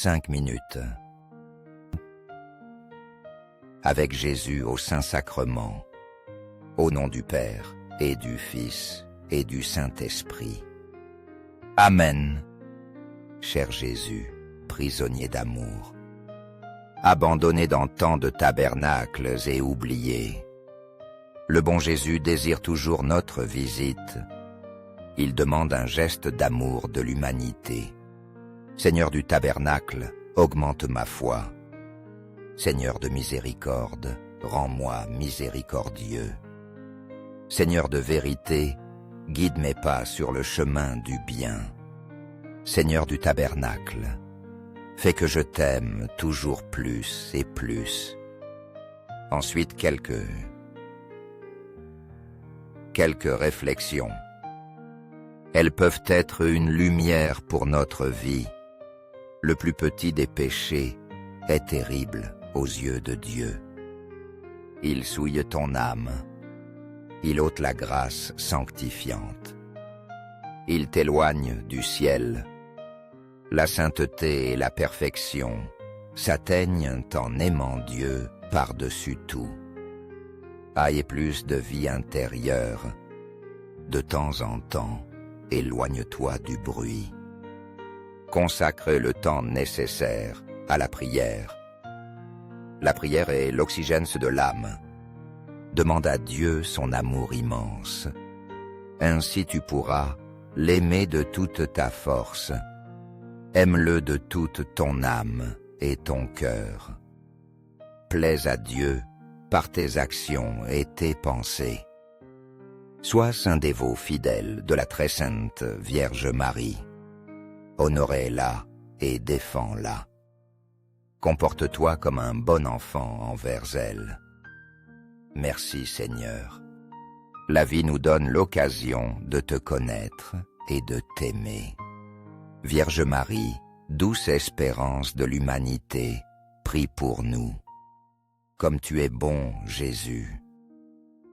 5 minutes. Avec Jésus au Saint-Sacrement, au nom du Père et du Fils et du Saint-Esprit. Amen. Cher Jésus, prisonnier d'amour, abandonné dans tant de tabernacles et oublié, le bon Jésus désire toujours notre visite. Il demande un geste d'amour de l'humanité. Seigneur du tabernacle, augmente ma foi. Seigneur de miséricorde, rends-moi miséricordieux. Seigneur de vérité, guide mes pas sur le chemin du bien. Seigneur du tabernacle, fais que je t'aime toujours plus et plus. Ensuite, quelques réflexions. Elles peuvent être une lumière pour notre vie. Le plus petit des péchés est terrible aux yeux de Dieu. Il souille ton âme. Il ôte la grâce sanctifiante. Il t'éloigne du ciel. La sainteté et la perfection s'atteignent en aimant Dieu par-dessus tout. Aie plus de vie intérieure. De temps en temps, éloigne-toi du bruit. Consacre le temps nécessaire à la prière. La prière est l'oxygène de l'âme. Demande à Dieu son amour immense. Ainsi tu pourras l'aimer de toute ta force. Aime-le de toute ton âme et ton cœur. Plais à Dieu par tes actions et tes pensées. Sois un dévot fidèle de la très sainte Vierge Marie. Honorez-la et défends-la. Comporte-toi comme un bon enfant envers elle. Merci Seigneur. La vie nous donne l'occasion de te connaître et de t'aimer. Vierge Marie, douce espérance de l'humanité, prie pour nous. Comme tu es bon, Jésus,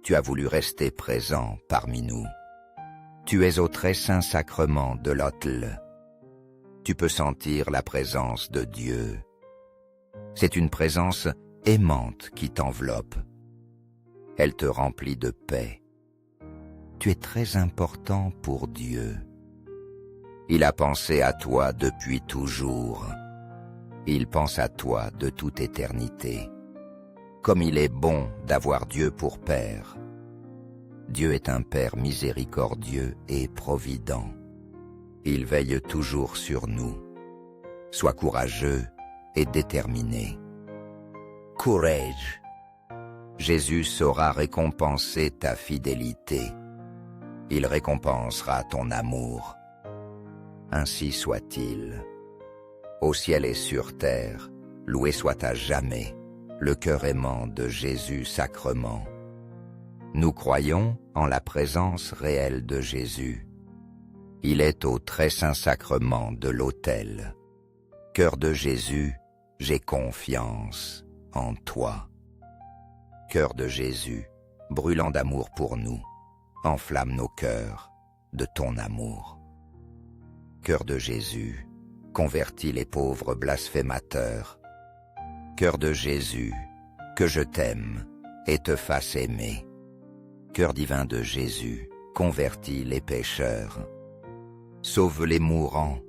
tu as voulu rester présent parmi nous. Tu es au très saint sacrement de l'autel. Tu peux sentir la présence de Dieu. C'est une présence aimante qui t'enveloppe. Elle te remplit de paix. Tu es très important pour Dieu. Il a pensé à toi depuis toujours. Il pense à toi de toute éternité. Comme il est bon d'avoir Dieu pour Père. Dieu est un Père miséricordieux et provident. Il veille toujours sur nous. Sois courageux et déterminé. Courage. Jésus saura récompenser ta fidélité. Il récompensera ton amour. Ainsi soit-il. Au ciel et sur terre, loué soit à jamais le cœur aimant de Jésus sacrement. Nous croyons en la présence réelle de Jésus. Il est au très saint sacrement de l'autel. Cœur de Jésus, j'ai confiance en toi. Cœur de Jésus, brûlant d'amour pour nous, enflamme nos cœurs de ton amour. Cœur de Jésus, convertis les pauvres blasphémateurs. Cœur de Jésus, que je t'aime et te fasse aimer. Cœur divin de Jésus, convertis les pécheurs. Sauve les mourants,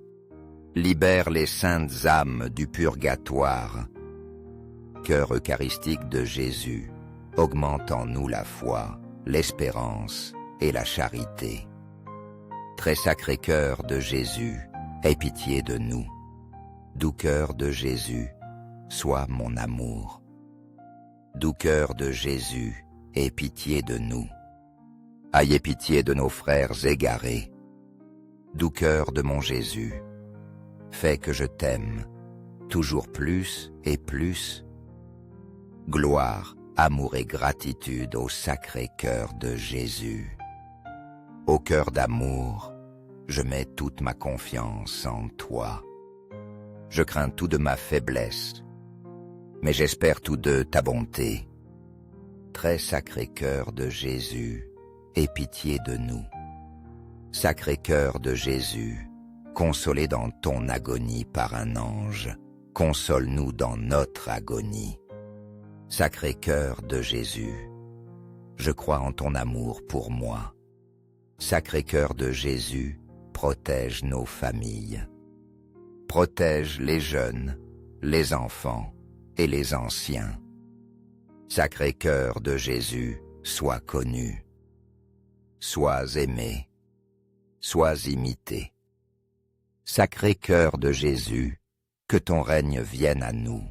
libère les saintes âmes du purgatoire. Cœur eucharistique de Jésus, augmente en nous la foi, l'espérance et la charité. Très sacré cœur de Jésus, aie pitié de nous. Doux cœur de Jésus, sois mon amour. Doux cœur de Jésus, aie pitié de nous. Ayez pitié de nos frères égarés. Doux cœur de mon Jésus, fais que je t'aime, toujours plus et plus. Gloire, amour et gratitude au sacré cœur de Jésus. Au cœur d'amour, je mets toute ma confiance en toi. Je crains tout de ma faiblesse, mais j'espère tout de ta bonté. Très sacré cœur de Jésus, aie pitié de nous. Sacré cœur de Jésus, consolé dans ton agonie par un ange, console-nous dans notre agonie. Sacré-Cœur de Jésus, je crois en ton amour pour moi. Sacré-Cœur de Jésus, protège nos familles. Protège les jeunes, les enfants et les anciens. Sacré-Cœur de Jésus, sois connu. Sois aimé. Sois imité. Sacré-Cœur de Jésus, que ton règne vienne à nous.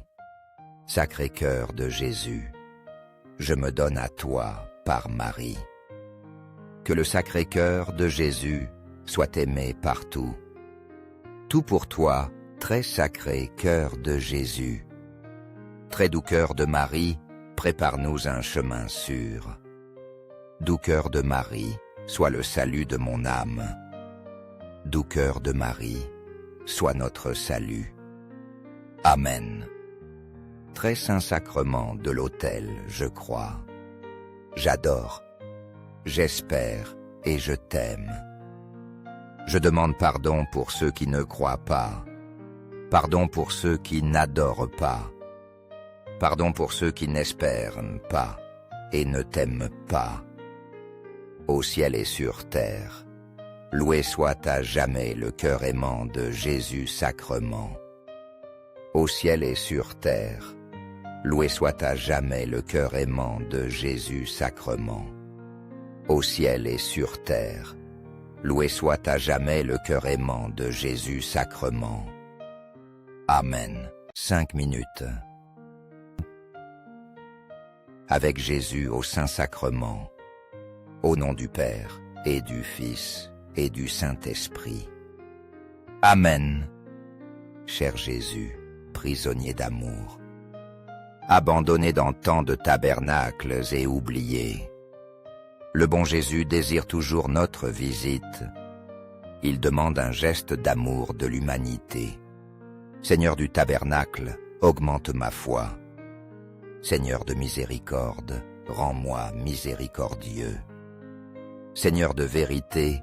Sacré-Cœur de Jésus, je me donne à toi par Marie. Que le Sacré-Cœur de Jésus soit aimé partout. Tout pour toi, très sacré Cœur de Jésus. Très doux Cœur de Marie, prépare-nous un chemin sûr. Doux Cœur de Marie, sois le salut de mon âme. Doux Cœur de Marie, sois notre salut. Amen. Très saint sacrement de l'autel, je crois. J'adore, j'espère et je t'aime. Je demande pardon pour ceux qui ne croient pas. Pardon pour ceux qui n'adorent pas. Pardon pour ceux qui n'espèrent pas et ne t'aiment pas. Au ciel et sur terre, loué soit à jamais le cœur aimant de Jésus sacrement. Au ciel et sur terre, loué soit à jamais le cœur aimant de Jésus sacrement. Au ciel et sur terre, loué soit à jamais le cœur aimant de Jésus sacrement. Amen. 5 minutes. Avec Jésus au Saint-Sacrement, au nom du Père et du Fils et du Saint-Esprit. Amen. Cher Jésus, prisonnier d'amour, abandonné dans tant de tabernacles et oublié, le bon Jésus désire toujours notre visite. Il demande un geste d'amour de l'humanité. Seigneur du tabernacle, augmente ma foi. Seigneur de miséricorde, rends-moi miséricordieux. Seigneur de vérité,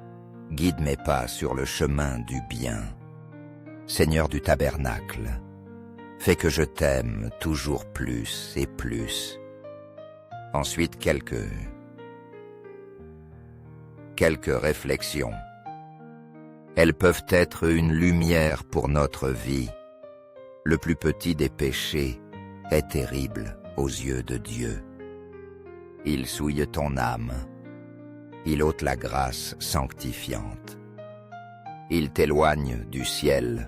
guide mes pas sur le chemin du bien. Seigneur du tabernacle, fais que je t'aime toujours plus et plus. Ensuite quelques réflexions. Elles peuvent être une lumière pour notre vie. Le plus petit des péchés est terrible aux yeux de Dieu. Il souille ton âme. Il ôte la grâce sanctifiante. Il t'éloigne du ciel.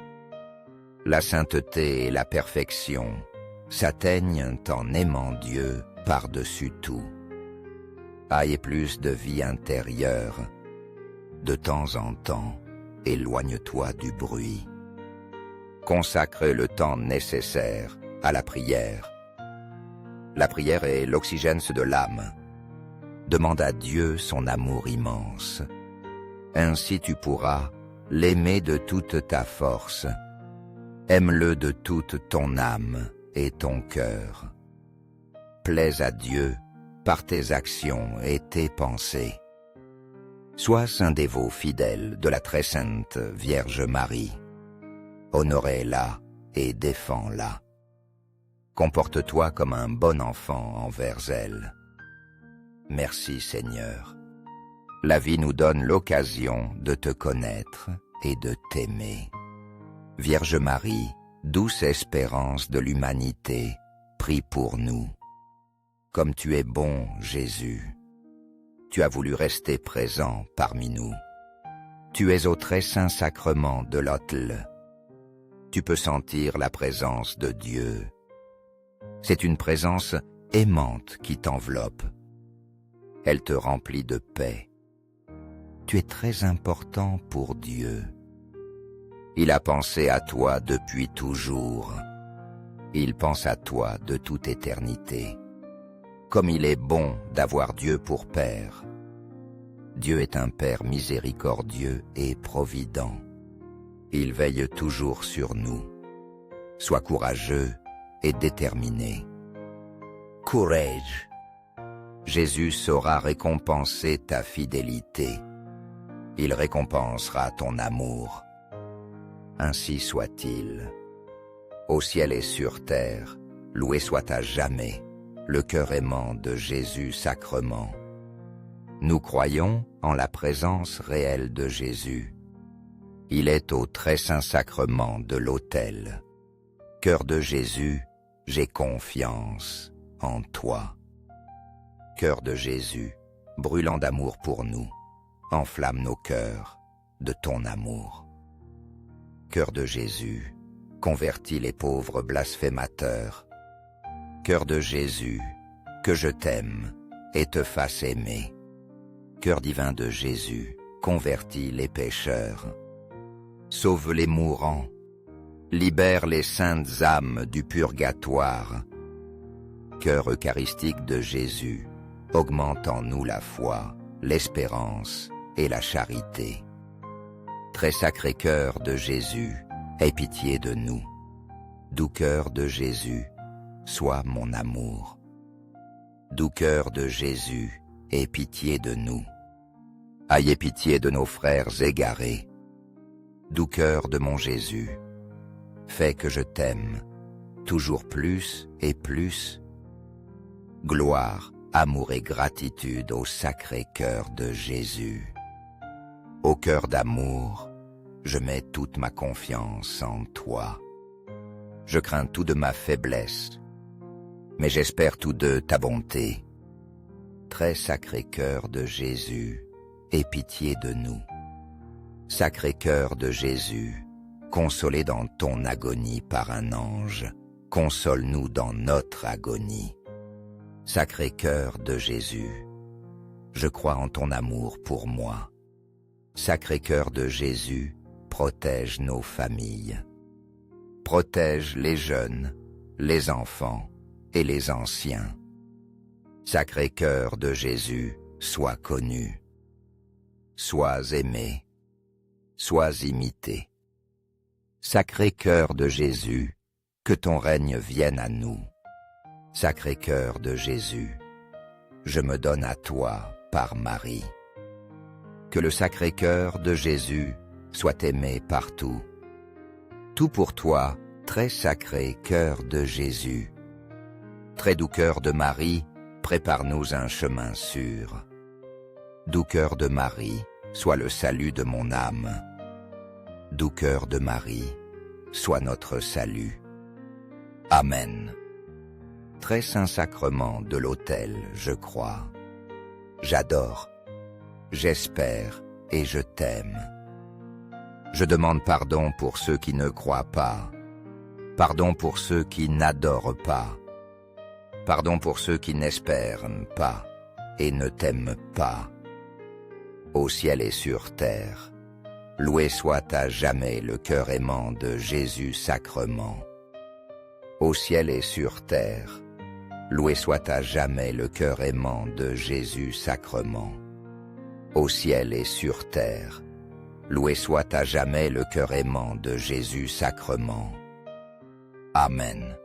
La sainteté et la perfection s'atteignent en aimant Dieu par-dessus tout. Aie plus de vie intérieure. De temps en temps, éloigne-toi du bruit. Consacre le temps nécessaire à la prière. La prière est l'oxygène de l'âme. Demande à Dieu son amour immense. Ainsi tu pourras l'aimer de toute ta force. Aime-le de toute ton âme et ton cœur. Plais à Dieu par tes actions et tes pensées. Sois un dévot fidèle de la très sainte Vierge Marie. Honorez-la et défends-la. Comporte-toi comme un bon enfant envers elle. Merci Seigneur. La vie nous donne l'occasion de te connaître et de t'aimer. Vierge Marie, douce espérance de l'humanité, prie pour nous. Comme tu es bon, Jésus, tu as voulu rester présent parmi nous. Tu es au très saint sacrement de l'autel. Tu peux sentir la présence de Dieu. C'est une présence aimante qui t'enveloppe. Elle te remplit de paix. Tu es très important pour Dieu. Il a pensé à toi depuis toujours. Il pense à toi de toute éternité. Comme il est bon d'avoir Dieu pour Père. Dieu est un Père miséricordieux et provident. Il veille toujours sur nous. Sois courageux et déterminé. Courage. Jésus saura récompenser ta fidélité. Il récompensera ton amour. Ainsi soit-il. Au ciel et sur terre, loué soit à jamais le cœur aimant de Jésus sacrement. Nous croyons en la présence réelle de Jésus. Il est au très saint sacrement de l'autel. Cœur de Jésus, j'ai confiance en toi. Cœur de Jésus, brûlant d'amour pour nous, enflamme nos cœurs de ton amour. Cœur de Jésus, convertis les pauvres blasphémateurs. Cœur de Jésus, que je t'aime et te fasse aimer. Cœur divin de Jésus, convertis les pécheurs. Sauve les mourants, libère les saintes âmes du purgatoire. Cœur eucharistique de Jésus, augmente en nous la foi, l'espérance et la charité. Très sacré cœur de Jésus, aie pitié de nous. Doux cœur de Jésus, sois mon amour. Doux cœur de Jésus, aie pitié de nous. Ayez pitié de nos frères égarés. Doux cœur de mon Jésus, fais que je t'aime, toujours plus et plus. Gloire, amour et gratitude au sacré cœur de Jésus. Au cœur d'amour, je mets toute ma confiance en toi. Je crains tout de ma faiblesse, mais j'espère tout de ta bonté. Très sacré cœur de Jésus, aie pitié de nous. Sacré cœur de Jésus, consolé dans ton agonie par un ange, console-nous dans notre agonie. Sacré cœur de Jésus, je crois en ton amour pour moi. Sacré cœur de Jésus, protège nos familles. Protège les jeunes, les enfants et les anciens. Sacré cœur de Jésus, sois connu. Sois aimé, sois imité. Sacré cœur de Jésus, que ton règne vienne à nous. Sacré cœur de Jésus, je me donne à toi par Marie. Que le sacré cœur de Jésus soit aimé partout. Tout pour toi, très sacré cœur de Jésus. Très doux cœur de Marie, prépare-nous un chemin sûr. Doux cœur de Marie, sois le salut de mon âme. Doux cœur de Marie, sois notre salut. Amen. Très saint sacrement de l'autel, je crois. J'adore, j'espère et je t'aime. Je demande pardon pour ceux qui ne croient pas. Pardon pour ceux qui n'adorent pas. Pardon pour ceux qui n'espèrent pas et ne t'aiment pas. Au ciel et sur terre, loué soit à jamais le cœur aimant de Jésus sacrement. Au ciel et sur terre, loué soit à jamais le cœur aimant de Jésus sacrement. Au ciel et sur terre, loué soit à jamais le cœur aimant de Jésus sacrement. Amen.